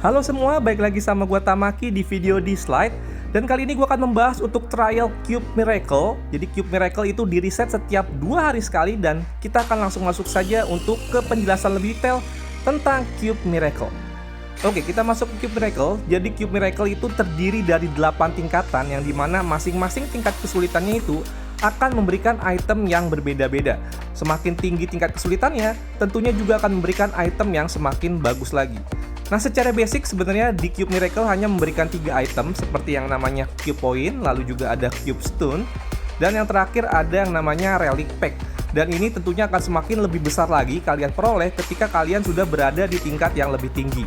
Halo semua, baik lagi sama gua Tamaki di video di slide. Dan kali ini gua akan membahas untuk trial Cube Miracle. Jadi Cube Miracle itu di reset setiap 2 hari sekali. Dan kita akan langsung masuk saja untuk ke penjelasan lebih detail tentang Cube Miracle. Oke, kita masuk ke Cube Miracle. Jadi Cube Miracle itu terdiri dari 8 tingkatan, yang dimana masing-masing tingkat kesulitannya itu akan memberikan item yang berbeda-beda. Semakin tinggi tingkat kesulitannya, tentunya juga akan memberikan item yang semakin bagus lagi. Nah, secara basic sebenarnya di Cube Miracle hanya memberikan 3 item seperti yang namanya Cube Point, lalu juga ada Cube Stone, dan yang terakhir ada yang namanya Relic Pack. Dan ini tentunya akan semakin lebih besar lagi kalian peroleh ketika kalian sudah berada di tingkat yang lebih tinggi.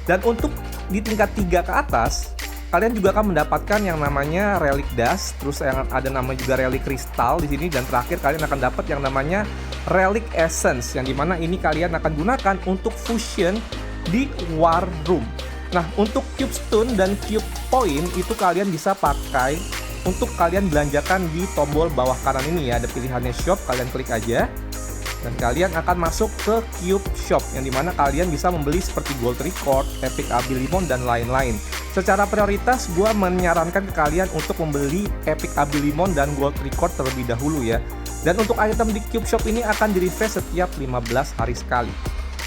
Dan untuk di tingkat 3 ke atas, kalian juga akan mendapatkan yang namanya Relic Dust, terus yang ada nama juga Relic Crystal di sini, dan terakhir kalian akan dapat yang namanya Relic Essence, yang dimana ini kalian akan gunakan untuk fusion di War Room. Nah, untuk Cube Stone dan Cube Point itu kalian bisa pakai untuk kalian belanjakan di tombol bawah kanan ini ya. Ada pilihannya shop, kalian klik aja dan kalian akan masuk ke Cube Shop, yang dimana kalian bisa membeli seperti Gold Record, Epic Abilimon, dan lain-lain. Secara prioritas gua menyarankan ke kalian untuk membeli Epic Abilimon dan Gold Record terlebih dahulu ya. Dan untuk item di Cube Shop ini akan di-refresh setiap 15 hari sekali.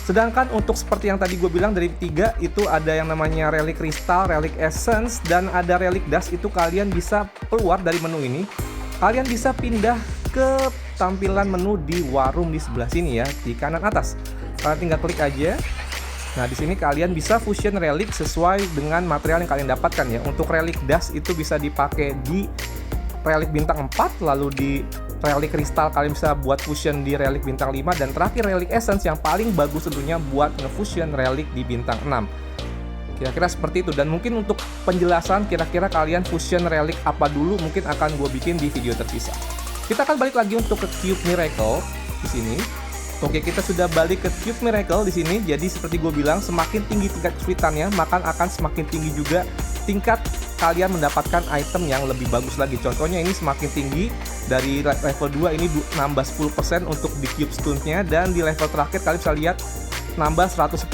Sedangkan untuk seperti yang tadi gue bilang dari 3 itu ada yang namanya Relic Crystal, Relic Essence, dan ada Relic Dust. Itu kalian bisa keluar dari menu ini. Kalian bisa pindah ke tampilan menu di War Room di sebelah sini ya, di kanan atas. Kalian tinggal klik aja. Nah, di sini kalian bisa fusion relic sesuai dengan material yang kalian dapatkan ya. Untuk Relic Dust itu bisa dipakai di Relic bintang 4, lalu di Relic Crystal kalian bisa buat fusion di Relic bintang 5, dan terakhir Relic Essence yang paling bagus tentunya buat nge-fusion Relic di bintang 6. Kira-kira seperti itu. Dan mungkin untuk penjelasan kira-kira kalian fusion Relic apa dulu mungkin akan gue bikin di video terpisah. Kita akan balik lagi untuk ke Cube Miracle di sini. Oke, kita sudah balik ke Cube Miracle di sini. Jadi seperti gue bilang, semakin tinggi tingkat kesulitannya, maka akan semakin tinggi juga tingkat kalian mendapatkan item yang lebih bagus lagi. Contohnya ini semakin tinggi dari level 2 ini nambah 10% untuk di Cube Stones-nya, dan di level terakhir kalian bisa lihat nambah 110%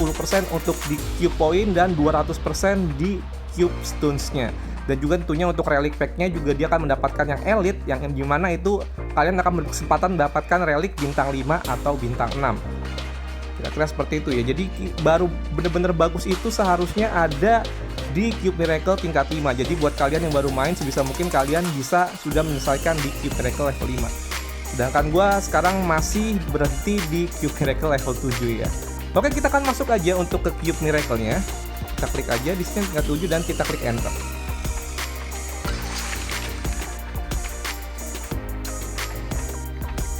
untuk di Cube Point dan 200% di Cube Stones-nya. Dan juga tentunya untuk Relic Pack-nya juga dia akan mendapatkan yang Elite, yang dimana itu kalian akan berkesempatan mendapatkan Relic bintang 5 atau bintang 6. Kira-kira seperti itu ya. Jadi baru bener-bener bagus itu seharusnya ada di Cube Miracle tingkat 5. Jadi buat kalian yang baru main, sebisa mungkin kalian bisa sudah menyelesaikan di Cube Miracle level 5. Sedangkan gua sekarang masih berhenti di Cube Miracle level 7 ya. Oke, kita akan masuk aja untuk ke Cube Miracle-nya. Kita klik aja di sini tingkat 7 dan kita klik enter.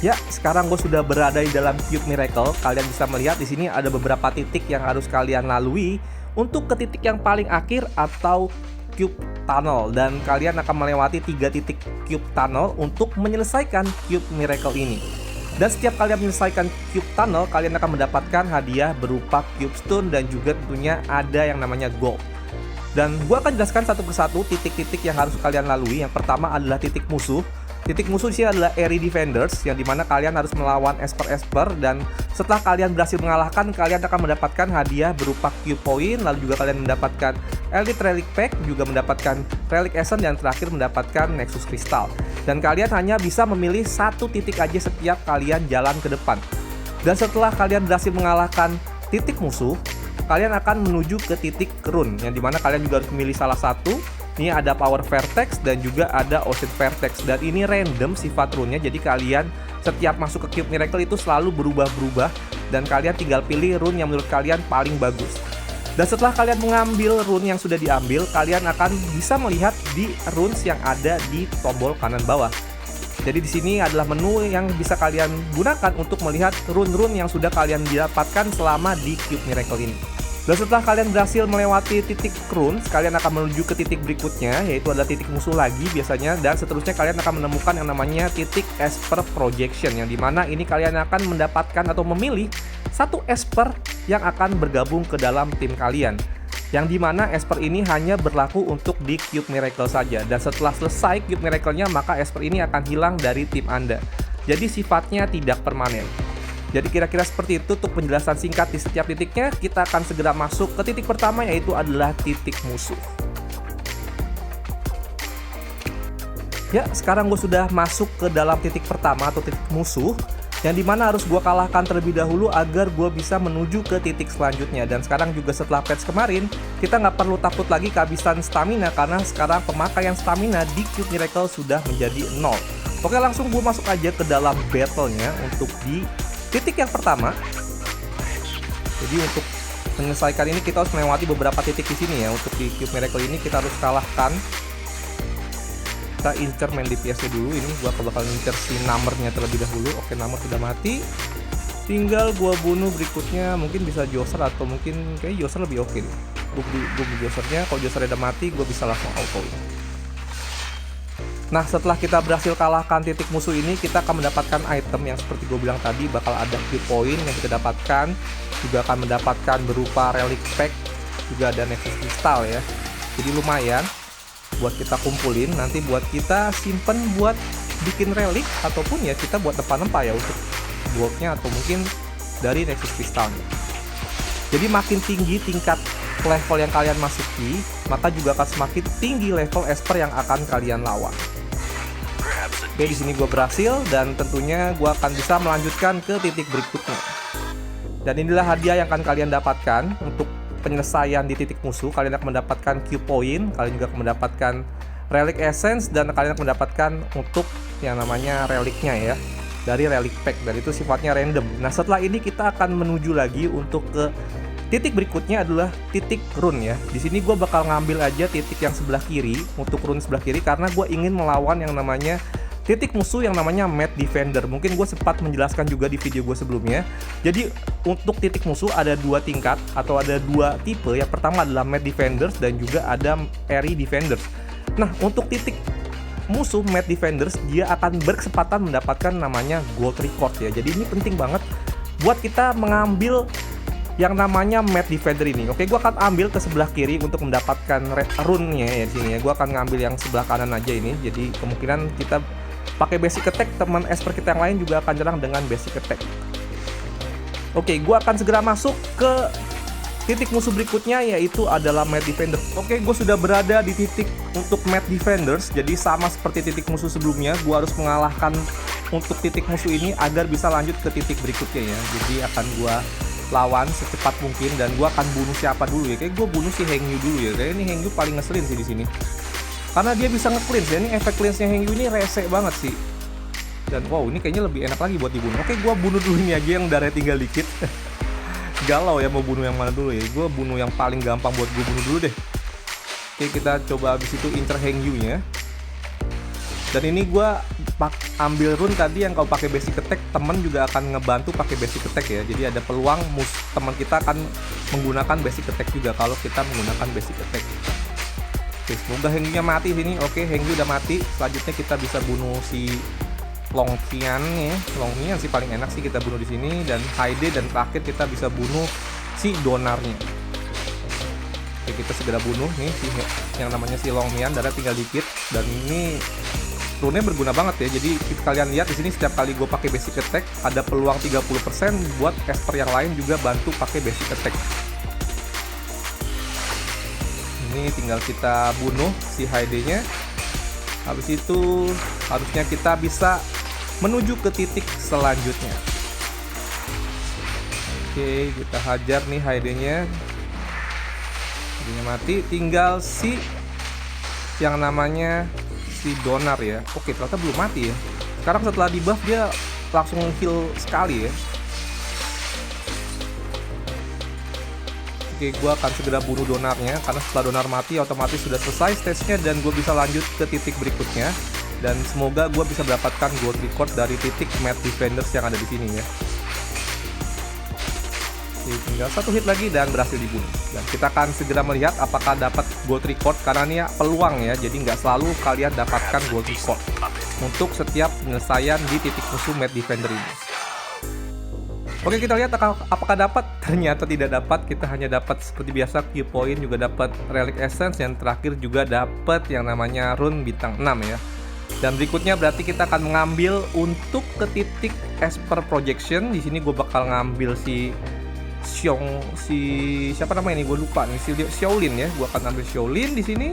Ya, sekarang gue sudah berada di dalam Cube Miracle. Kalian bisa melihat di sini ada beberapa titik yang harus kalian lalui untuk ke titik yang paling akhir atau Cube Tunnel, dan kalian akan melewati 3 titik Cube Tunnel untuk menyelesaikan Cube Miracle ini. Dan setiap kalian menyelesaikan Cube Tunnel, kalian akan mendapatkan hadiah berupa Cube Stone dan juga tentunya ada yang namanya Gold. Dan gue akan jelaskan satu persatu titik-titik yang harus kalian lalui. Yang pertama adalah titik musuh. Titik musuh di sini adalah Area Defenders, yang dimana kalian harus melawan Esper, dan setelah kalian berhasil mengalahkan, kalian akan mendapatkan hadiah berupa Cube Point, lalu juga kalian mendapatkan Elite Relic Pack, juga mendapatkan Relic Essence, dan terakhir mendapatkan Nexus Crystal. Dan kalian hanya bisa memilih satu titik aja setiap kalian jalan ke depan. Dan setelah kalian berhasil mengalahkan titik musuh, kalian akan menuju ke titik rune, yang dimana kalian juga harus memilih salah satu. Ini ada Power Vertex dan juga ada Ocean Vertex, dan ini random sifat rune-nya. Jadi kalian setiap masuk ke Cube Miracle itu selalu berubah-berubah, dan kalian tinggal pilih rune yang menurut kalian paling bagus. Dan setelah kalian mengambil rune yang sudah diambil, kalian akan bisa melihat di runes yang ada di tombol kanan bawah. Jadi di sini adalah menu yang bisa kalian gunakan untuk melihat rune-rune yang sudah kalian dapatkan selama di Cube Miracle ini. Dan setelah kalian berhasil melewati titik runes, kalian akan menuju ke titik berikutnya, yaitu adalah titik musuh lagi biasanya, dan seterusnya kalian akan menemukan yang namanya titik Esper Projection, yang dimana ini kalian akan mendapatkan atau memilih satu Esper yang akan bergabung ke dalam tim kalian, yang dimana Esper ini hanya berlaku untuk di Cube Miracle saja, dan setelah selesai Cube Miracle-nya maka Esper ini akan hilang dari tim Anda. Jadi sifatnya tidak permanen. Jadi kira-kira seperti itu untuk penjelasan singkat di setiap titiknya. Kita akan segera masuk ke titik pertama, yaitu adalah titik musuh. Ya, sekarang gue sudah masuk ke dalam titik pertama atau titik musuh, yang dimana harus gue kalahkan terlebih dahulu agar gue bisa menuju ke titik selanjutnya. Dan sekarang juga setelah patch kemarin, kita nggak perlu takut lagi kehabisan stamina, karena sekarang pemakaian stamina di Cube Miracle sudah menjadi 0. Oke, langsung gue masuk aja ke dalam battle-nya untuk di titik yang pertama. Jadi untuk menyelesaikan ini kita harus melewati beberapa titik di sini ya. Untuk di Cube Miracle ini kita harus kalahkan. Kita incer main DPS-nya dulu. Ini gua bakal incer si numbernya terlebih dahulu. Oke, number sudah mati. Tinggal gua bunuh berikutnya. Mungkin bisa Joser atau mungkin kayak Joser lebih oke nih. Gua bunuh Josernya. Kalau Josernya udah mati, gua bisa langsung auto. Nah, setelah kita berhasil kalahkan titik musuh ini, kita akan mendapatkan item yang seperti gue bilang tadi, bakal ada key point yang kita dapatkan, juga akan mendapatkan berupa relic pack, juga ada nexus crystal ya. Jadi lumayan buat kita kumpulin, nanti buat kita simpen buat bikin relic, ataupun ya kita buat tempat-tempat ya untuk goldnya atau mungkin dari nexus crystalnya. Jadi makin tinggi tingkat level yang kalian masuki, maka juga akan semakin tinggi level esper yang akan kalian lawan. Oke, di sini gue berhasil dan tentunya gue akan bisa melanjutkan ke titik berikutnya. Dan inilah hadiah yang akan kalian dapatkan untuk penyelesaian di titik musuh. Kalian akan mendapatkan Q point, kalian juga akan mendapatkan relic essence, dan kalian akan mendapatkan untuk yang namanya relicnya ya, dari relic pack, dan itu sifatnya random. Nah, setelah ini kita akan menuju lagi untuk ke titik berikutnya adalah titik rune ya. Di sini gue bakal ngambil aja titik yang sebelah kiri untuk rune sebelah kiri, karena gue ingin melawan yang namanya titik musuh yang namanya Mad Defender. Mungkin gue sempat menjelaskan juga di video gue sebelumnya. Jadi untuk titik musuh ada dua tingkat atau ada dua tipe. Yang pertama adalah Mad Defenders dan juga ada Airy Defenders. Nah, untuk titik musuh Mad Defenders, dia akan berkesempatan mendapatkan namanya Gold Record ya. Jadi ini penting banget buat kita mengambil yang namanya Mad Defender ini. Oke, gue akan ambil ke sebelah kiri untuk mendapatkan rune-nya ya di sini ya. Gue akan ngambil yang sebelah kanan aja ini. Jadi kemungkinan kita pakai basic attack, teman esper kita yang lain juga akan nyerang dengan basic attack. Oke, gue akan segera masuk ke titik musuh berikutnya, yaitu adalah Mad Defender. Oke, gue sudah berada di titik untuk Mad Defenders. Jadi sama seperti titik musuh sebelumnya, gue harus mengalahkan untuk titik musuh ini agar bisa lanjut ke titik berikutnya ya. Jadi akan gue lawan secepat mungkin, dan gue akan bunuh siapa dulu ya. Kayak gue bunuh si Hengyu dulu ya. Kayak ini Hengyu paling ngeselin sih di sini. Karena dia bisa nge-cleanse ya. Ini efek cleanse-nya Hengyu ini rese banget sih. Dan wow, ini kayaknya lebih enak lagi buat dibunuh. Oke, gue bunuh dulu ini aja yang darahnya tinggal dikit. Galau ya mau bunuh yang mana dulu ya. Gue bunuh yang paling gampang buat gue bunuh dulu deh. Oke, kita coba habis itu incer Hengyu-nya. Dan ini gue ambil rune tadi yang kalau pakai basic attack, teman juga akan ngebantu pakai basic attack ya. Jadi ada peluang teman kita akan menggunakan basic attack juga kalau kita menggunakan basic attack. Oke, semoga Hengyu-nya mati sini. Oke, Hengyu udah mati. Selanjutnya kita bisa bunuh si Longqian ya. Longqian sih paling enak sih kita bunuh di sini, dan Haide, dan terakhir kita bisa bunuh si donarnya. Oke, kita segera bunuh nih si yang namanya si Longqian, darah tinggal dikit, dan ini rune berguna banget ya. Jadi kalian lihat di sini setiap kali gue pakai basic attack ada peluang 30% buat esper yang lain juga bantu pakai basic attack. Ini tinggal kita bunuh si Haide-nya. Habis itu harusnya kita bisa menuju ke titik selanjutnya. Oke, kita hajar nih Haide-nya. Haide-nya mati, tinggal si yang namanya si Donar ya. Oke, ternyata belum mati ya. Sekarang setelah di buff dia langsung heal sekali ya. Oke, gue akan segera bunuh donarnya, karena setelah donar mati otomatis sudah selesai stage-nya dan gue bisa lanjut ke titik berikutnya. Dan semoga gue bisa mendapatkan gold record dari titik Mad Defenders yang ada di sini ya. Oke, tinggal satu hit lagi dan berhasil dibunuh. Dan kita akan segera melihat apakah dapat gold record, karena ini peluang ya. Jadi nggak selalu kalian dapatkan gold record untuk setiap penyelesaian di titik musuh Mad Defender ini. Oke, kita lihat apakah dapat. Ternyata tidak dapat. Kita hanya dapat seperti biasa Q point, juga dapat relic essence, yang terakhir juga dapat yang namanya rune bintang 6 ya. Dan berikutnya berarti kita akan mengambil untuk ke titik Esper Projection. Di sini gue bakal ngambil siapa namanya ini, gue lupa nih, Xiaolin ya. Gue akan ambil Xiaolin di sini.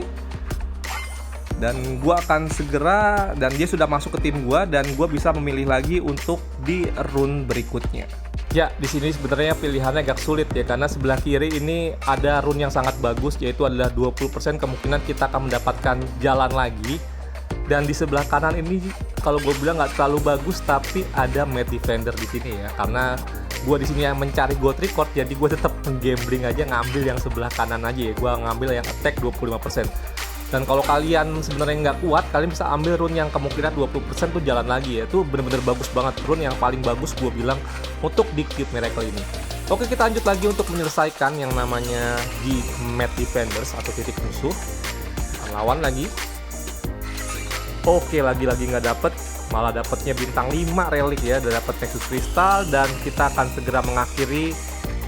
Dan gue akan segera, dan dia sudah masuk ke tim gue, dan gue bisa memilih lagi untuk di rune berikutnya. Ya, di sini sebenarnya pilihannya agak sulit ya, karena sebelah kiri ini ada rune yang sangat bagus, yaitu adalah 20% kemungkinan kita akan mendapatkan jalan lagi. Dan di sebelah kanan ini kalau gue bilang nggak terlalu bagus, tapi ada Mad Defender di sini ya, karena gue di sini yang mencari gold record, jadi gue tetap menggambling aja ngambil yang sebelah kanan aja ya. Gue ngambil yang attack 25%. Dan kalau kalian sebenarnya nggak kuat, kalian bisa ambil rune yang kemungkinan 20% tuh jalan lagi ya. Itu bener-bener bagus banget, rune yang paling bagus gue bilang untuk di Cube Miracle ini. Oke, kita lanjut lagi untuk menyelesaikan yang namanya di Mad Defenders atau titik musuh. Lawan lagi. Oke, lagi-lagi nggak dapet, malah dapetnya bintang 5 relik ya, udah dapet Nexus Crystal, dan kita akan segera mengakhiri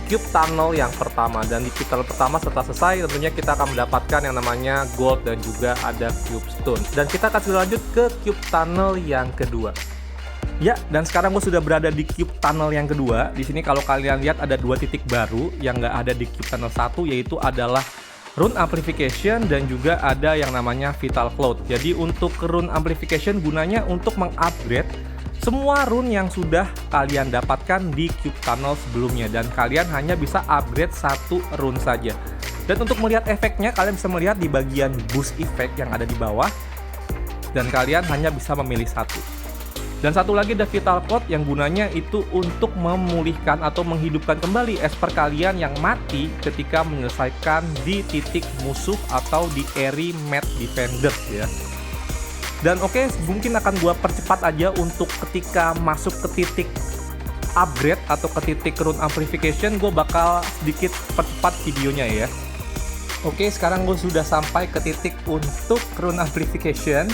Cube Tunnel yang pertama. Dan di Cube Tunnel pertama setelah selesai, tentunya kita akan mendapatkan yang namanya Gold dan juga ada Cube Stone. Dan kita akan segera lanjut ke Cube Tunnel yang kedua. Ya, dan sekarang gue sudah berada di Cube Tunnel yang kedua. Di sini kalau kalian lihat ada 2 titik baru yang nggak ada di Cube Tunnel 1, yaitu adalah Rune Amplification dan juga ada yang namanya Vital Cloud. Jadi untuk Rune Amplification gunanya untuk mengupgrade semua rune yang sudah kalian dapatkan di Cube Tunnel sebelumnya, dan kalian hanya bisa upgrade 1 rune saja. Dan untuk melihat efeknya, kalian bisa melihat di bagian boost effect yang ada di bawah, dan kalian hanya bisa memilih 1. Dan satu lagi ada Vital Cloud yang gunanya itu untuk memulihkan atau menghidupkan kembali Esper kalian yang mati ketika menyelesaikan di titik musuh atau di area Mad Defenders ya. Dan oke, mungkin akan gua percepat aja untuk ketika masuk ke titik upgrade atau ke titik Rune Amplification, gue bakal sedikit percepat videonya ya. Oke, sekarang gue sudah sampai ke titik untuk Rune Amplification.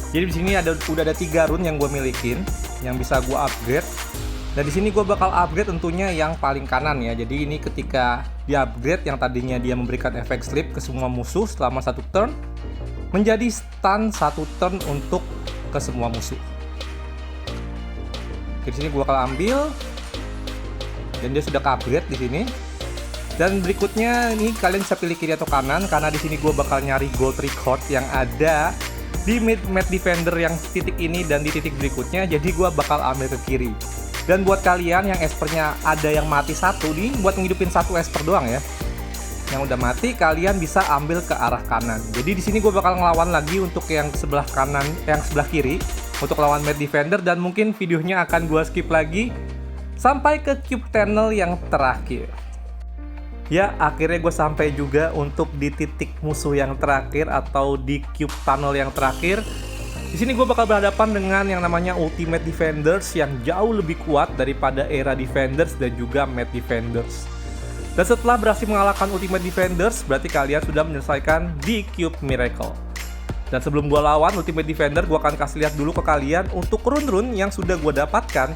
Jadi di sini udah ada 3 rune yang gue milikin yang bisa gue upgrade. Dan di sini gue bakal upgrade tentunya yang paling kanan ya. Jadi ini ketika di upgrade yang tadinya dia memberikan efek sleep ke semua musuh selama 1 turn, menjadi stun 1 turn untuk ke semua musuh. Di sini gue bakal ambil, dan dia sudah upgrade di sini. Dan berikutnya ini kalian bisa pilih kiri atau kanan, karena di sini gue bakal nyari gold record yang ada di Mad Defender yang titik ini dan di titik berikutnya, jadi gue bakal ambil ke kiri. Dan buat kalian yang Espernya ada yang mati 1 nih, buat ngidupin 1 Esper doang ya, yang udah mati kalian bisa ambil ke arah kanan. Jadi di sini gue bakal ngelawan lagi untuk yang sebelah kanan, yang sebelah kiri untuk lawan Mad Defender, dan mungkin videonya akan gue skip lagi sampai ke Cube Tunnel yang terakhir. Ya, akhirnya gue sampai juga untuk di titik musuh yang terakhir atau di Cube Tunnel yang terakhir. Di sini gue bakal berhadapan dengan yang namanya Ultimate Defenders yang jauh lebih kuat daripada Era Defenders dan juga Mad Defenders. Dan setelah berhasil mengalahkan Ultimate Defenders, berarti kalian sudah menyelesaikan di Cube Miracle. Dan sebelum gue lawan Ultimate Defender, gue akan kasih lihat dulu ke kalian untuk rune-rune yang sudah gue dapatkan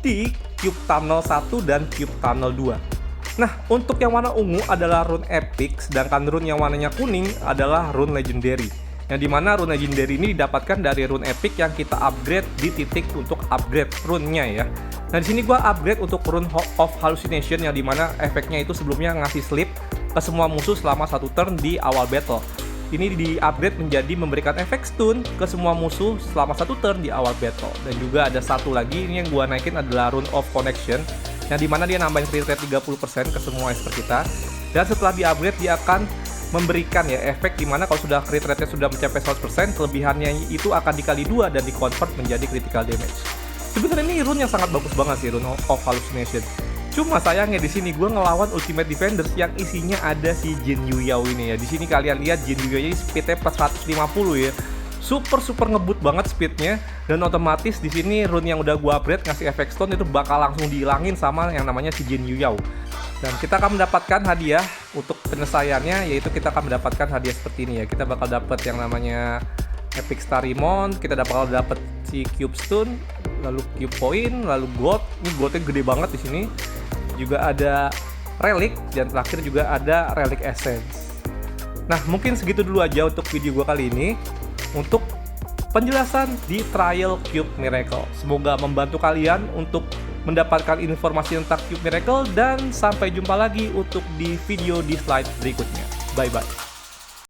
di Cube Tunnel 1 dan Cube Tunnel 2. Nah, untuk yang warna ungu adalah rune epic, sedangkan rune yang warnanya kuning adalah rune legendary. Yang dimana rune legendary ini didapatkan dari rune epic yang kita upgrade di titik untuk upgrade rune-nya ya. Nah, di sini gua upgrade untuk rune of hallucination yang dimana efeknya itu sebelumnya ngasih sleep ke semua musuh selama 1 turn di awal battle. Ini di-upgrade menjadi memberikan efek stun ke semua musuh selama 1 turn di awal battle. Dan juga ada satu lagi, ini yang gua naikin adalah rune of connection, yang dimana dia nambahin crit rate 30% ke semua Esper kita. Dan setelah di-upgrade dia akan memberikan ya efek dimana kalau sudah crit rate-nya sudah mencapai 100%, kelebihannya itu akan dikali 2 dan di-convert menjadi critical damage. Sebenarnya ini rune yang sangat bagus banget sih, rune of hallucination. Cuma sayangnya di sini gue ngelawan Ultimate Defenders yang isinya ada si Jin Yuyao ini ya. Di sini kalian lihat Jin Yuyao ini speednya plus 150 ya. Super ngebut banget speednya, dan otomatis di sini rune yang udah gua upgrade ngasih efek stone itu bakal langsung dihilangin sama yang namanya si Jin Yuyao. Dan kita akan mendapatkan hadiah untuk penyelesaiannya, yaitu kita akan mendapatkan hadiah seperti ini ya. Kita bakal dapat yang namanya Epic Starimon, kita bakal dapat si Cube Stone, lalu Cube Point, lalu Gold. Ini Goldnya gede banget di sini. Juga ada Relic, dan terakhir juga ada Relic Essence. Nah, mungkin segitu dulu aja untuk video gua kali ini. Untuk penjelasan di Trial Cube Miracle. Semoga membantu kalian untuk mendapatkan informasi tentang Cube Miracle, dan sampai jumpa lagi untuk di video di slide berikutnya. Bye-bye.